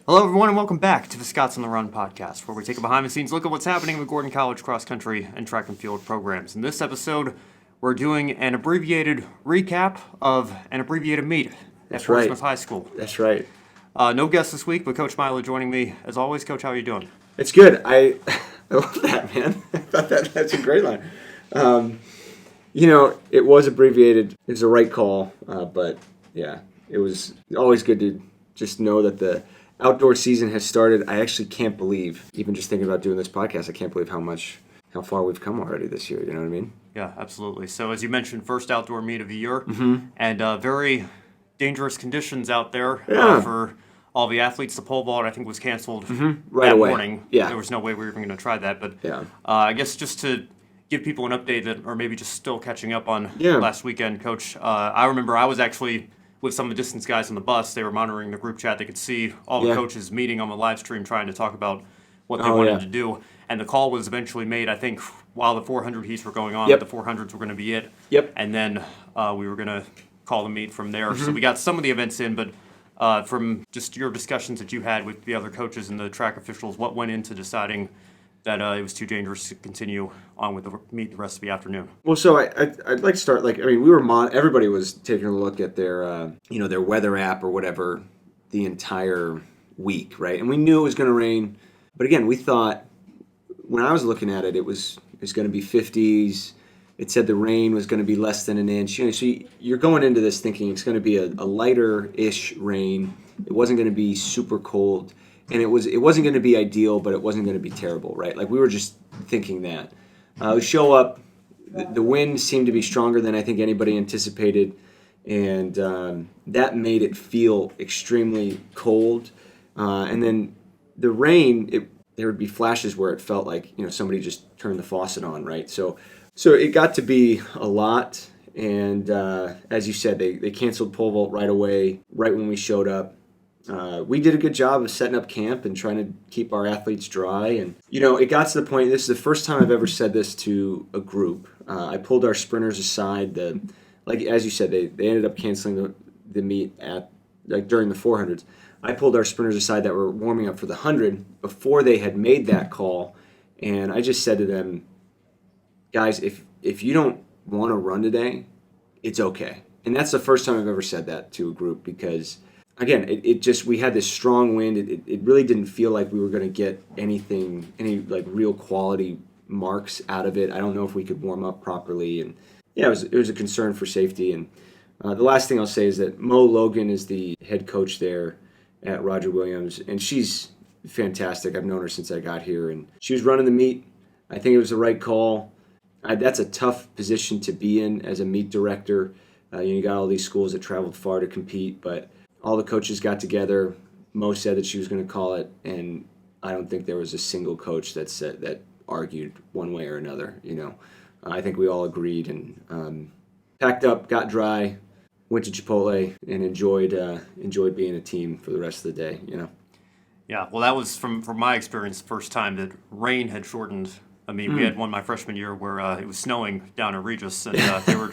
Hello, everyone, and welcome back to the Scots on the Run podcast, where we take a behind-the-scenes look at what's happening in the Gordon College cross-country and track and field programs. In this episode, we're doing an abbreviated recap of an abbreviated meet at Portsmouth High School. That's right. No guest this week, but Coach Miela joining me. As always, Coach, how are you doing? It's good. I love that, man. I thought that's a great line. It was abbreviated. It was the right call, but yeah, it was always good to just know that the outdoor season has started. I actually can't believe, even just thinking about doing this podcast, I can't believe how far we've come already this year. You know what I mean? Yeah, absolutely. So as you mentioned, first outdoor meet of the year, and very dangerous conditions out there for all the athletes. The pole vault, I think, was canceled Right that away. morning. Yeah. There was no way we were even going to try that. But Yeah. I guess just to give people an update that, or maybe just still catching up on last weekend, Coach, I remember I was actually with some of the distance guys on the bus. They were monitoring the group chat. They could see all the coaches meeting on the live stream trying to talk about what they wanted to do. And the call was eventually made, I think, while the 400 heats were going on, that the 400s were going to be it. And then we were going to call the meet from there. So we got some of the events in, but from just your discussions that you had with the other coaches and the track officials, what went into deciding that it was too dangerous to continue on with the meet the rest of the afternoon? Well, so I'd like to start, we were everybody was taking a look at their their weather app or whatever the entire week, right? And we knew it was going to rain, but again, we thought when I was looking at it, it was going to be 50s. It said the rain was going to be less than an inch. So you're going into this thinking it's going to be a lighter-ish rain. It wasn't going to be super cold. And it wasn't going to be ideal, but it wasn't going to be terrible, right? Like we were just thinking that. We show up, the wind seemed to be stronger than I think anybody anticipated, and that made it feel extremely cold. And then the rain, there would be flashes where it felt like somebody just turned the faucet on, right? So it got to be a lot, and as you said, they canceled pole vault right away, right when we showed up. We did a good job of setting up camp and trying to keep our athletes dry. And, it got to the point, this is the first time I've ever said this to a group. I pulled our sprinters aside. As you said, they ended up canceling the meet during the 400s. I pulled our sprinters aside that were warming up for the 100 before they had made that call. And I just said to them, guys, if you don't want to run today, it's okay. And that's the first time I've ever said that to a group because, again, we had this strong wind. It really didn't feel like we were going to get any real quality marks out of it. I don't know if we could warm up properly, and it was a concern for safety. And the last thing I'll say is that Mo Logan is the head coach there at Roger Williams, and she's fantastic. I've known her since I got here, and she was running the meet. I think it was the right call. That's a tough position to be in as a meet director. You got all these schools that traveled far to compete, but all the coaches got together. Mo said that she was going to call it, and I don't think there was a single coach that argued one way or another. I think we all agreed and packed up, got dry, went to Chipotle, and enjoyed being a team for the rest of the day. Yeah, well, that was from my experience the first time that rain had shortened. I mean, we had one my freshman year where it was snowing down in Regis, and they were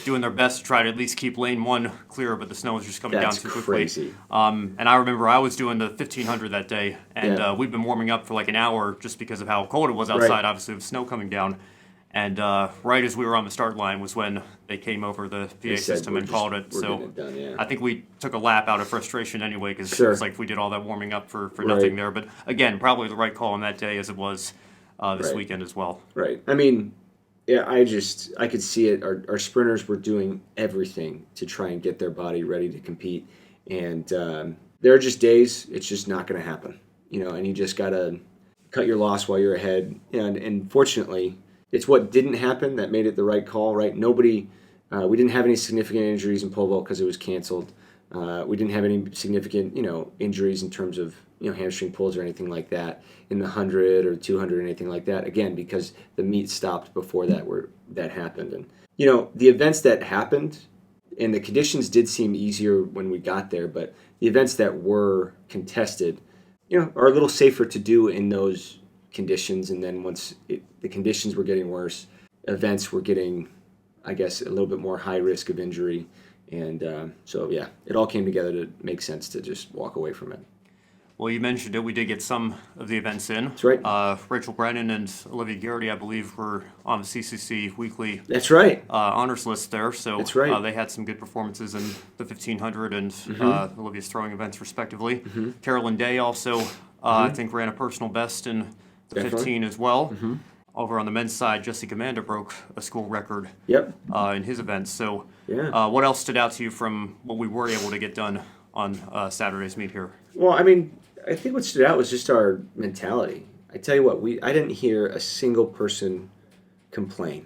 doing their best to try to at least keep lane one clear, but the snow was just coming down too quickly. Crazy. And I remember I was doing the 1500 that day, and we'd been warming up for like an hour just because of how cold it was outside, Right. obviously with snow coming down. And right as we were on the start line was when they came over the PA system and called it. So it done, yeah. I think we took a lap out of frustration anyway because Sure. it was like we did all that warming up for nothing there. But again, probably the right call on that day as it was this weekend as well. Right. I mean, yeah, I could see it. Our sprinters were doing everything to try and get their body ready to compete. And there are just days it's just not going to happen, and you just got to cut your loss while you're ahead. And fortunately, it's what didn't happen that made it the right call, right? We didn't have any significant injuries in pole vault because it was canceled. We didn't have any significant, injuries in terms of, hamstring pulls or anything like that in the 100 or 200 or anything like that. Again, because the meet stopped before that happened. And, the events that happened and the conditions did seem easier when we got there, but the events that were contested, are a little safer to do in those conditions. And then once the conditions were getting worse, events were getting, I guess, a little bit more high risk of injury. And so, yeah, it all came together to make sense to just walk away from it. Well, you mentioned it. We did get some of the events in. That's right. Rachel Brennan and Olivia Garrity, I believe, were on the CCC weekly. That's right. Honors list there. So that's right. They had some good performances in the 1500 and Olivia's throwing events, respectively. Carolyn Day also, I think, ran a personal best in the Definitely. 15 as well. Over on the men's side, Jesse Commander broke a school record in his events. So what else stood out to you from what we were able to get done on Saturday's meet here? Well, I mean, I think what stood out was just our mentality. I tell you what, I didn't hear a single person complain.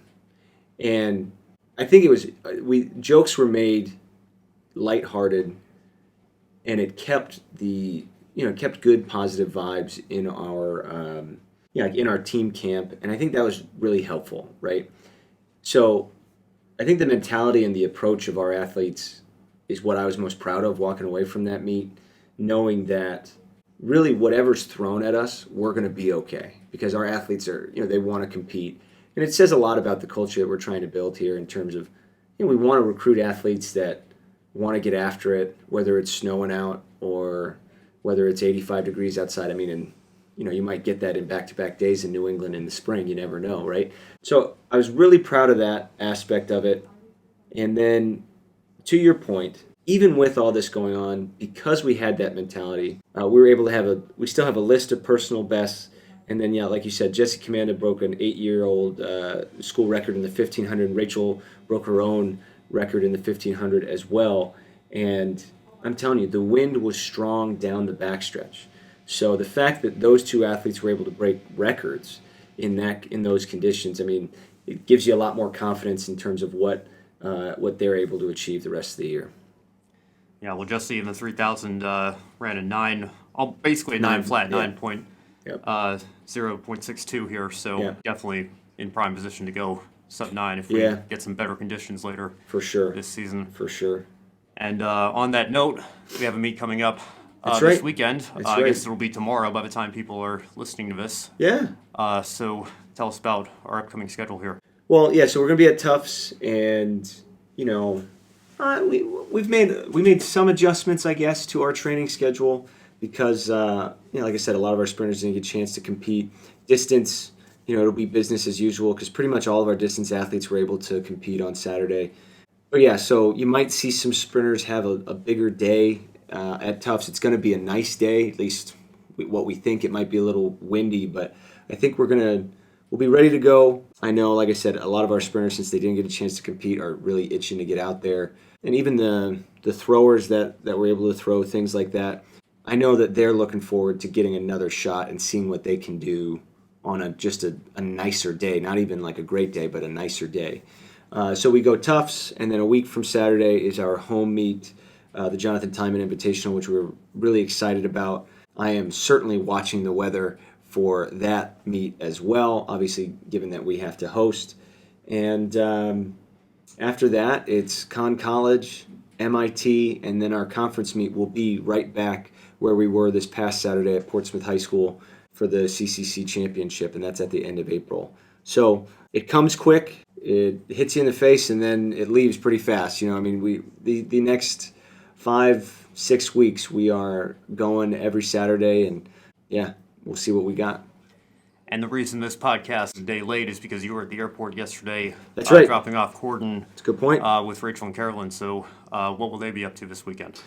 And I think it was, jokes were made lighthearted, and it kept kept good positive vibes in our, in our team camp. And I think that was really helpful, right? So I think the mentality and the approach of our athletes is what I was most proud of walking away from that meet, knowing that really whatever's thrown at us, we're going to be okay because our athletes are, they want to compete. And it says a lot about the culture that we're trying to build here in terms of, we want to recruit athletes that want to get after it, whether it's snowing out or whether it's 85 degrees outside. I mean, and you might get that in back-to-back days in New England in the spring. You never know, right? So I was really proud of that aspect of it. And then to your point, even with all this going on, because we had that mentality, we were able to we still have a list of personal bests. And then, like you said, Jesse Commander broke an 8-year-old school record in the 1500. Rachel broke her own record in the 1500 as well. And I'm telling you, the wind was strong down the backstretch. So the fact that those two athletes were able to break records in those conditions, I mean, it gives you a lot more confidence in terms of what they're able to achieve the rest of the year. Yeah, well, Jesse in the 3000 ran a basically a 9 flat, 0.62 here, so definitely in prime position to go sub-9 if we get some better conditions later this season. For sure. And on that note, we have a meet coming up this weekend. I guess it'll be tomorrow by the time people are listening to this. Yeah. So tell us about our upcoming schedule here. Well, so we're going to be at Tufts, and, we made some adjustments, I guess, to our training schedule because, like I said, a lot of our sprinters didn't get a chance to compete. Distance, it'll be business as usual because pretty much all of our distance athletes were able to compete on Saturday. But so you might see some sprinters have a bigger day at Tufts. It's going to be a nice day, at least what we think. It might be a little windy, but I think we'll be ready to go. I know, like I said, a lot of our sprinters, since they didn't get a chance to compete, are really itching to get out there. And even the throwers that were able to throw things like that, I know that they're looking forward to getting another shot and seeing what they can do on just a nicer day. Not even like a great day, but a nicer day. So we go Tufts, and then a week from Saturday is our home meet, the Jonathan Timon Invitational, which we're really excited about. I am certainly watching the weather for that meet as well, obviously given that we have to host. And after that, it's Conn College, MIT, and then our conference meet will be right back where we were this past Saturday at Portsmouth High School for the CCC Championship, and that's at the end of April. So it comes quick, it hits you in the face, and then it leaves pretty fast. I mean, the next 5-6 weeks we are going every Saturday, and we'll see what we got. And the reason this podcast is a day late is because you were at the airport yesterday. That's right. Dropping off Corden. That's a good point. With Rachel and Carolyn. So what will they be up to this weekend?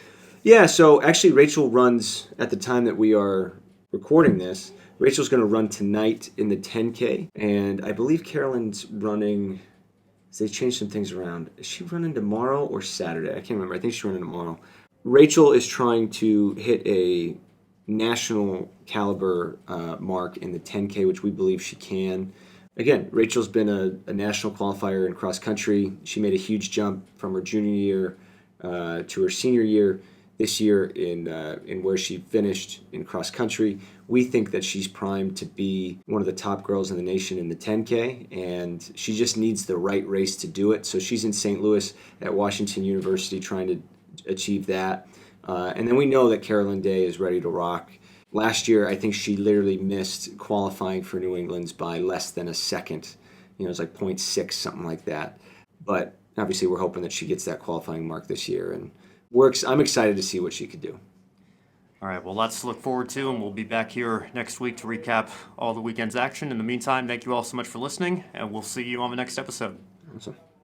Yeah, so actually Rachel runs, at the time that we are recording this, Rachel's going to run tonight in the 10K. And I believe Carolyn's running, they changed some things around. Is she running tomorrow or Saturday? I can't remember. I think she's running tomorrow. Rachel is trying to hit a national caliber mark in the 10K, which we believe she can. Again, Rachel's been a national qualifier in cross country. She made a huge jump from her junior year to her senior year this year in where she finished in cross country. We think that she's primed to be one of the top girls in the nation in the 10K, and she just needs the right race to do it. So she's in St. Louis at Washington University trying to achieve that. And then we know that Carolyn Day is ready to rock. Last year, I think she literally missed qualifying for New England's by less than a second. It was like 0.6, something like that. But obviously, we're hoping that she gets that qualifying mark this year. And I'm excited to see what she could do. All right, well, lots to look forward to, and we'll be back here next week to recap all the weekend's action. In the meantime, thank you all so much for listening, and we'll see you on the next episode. Awesome.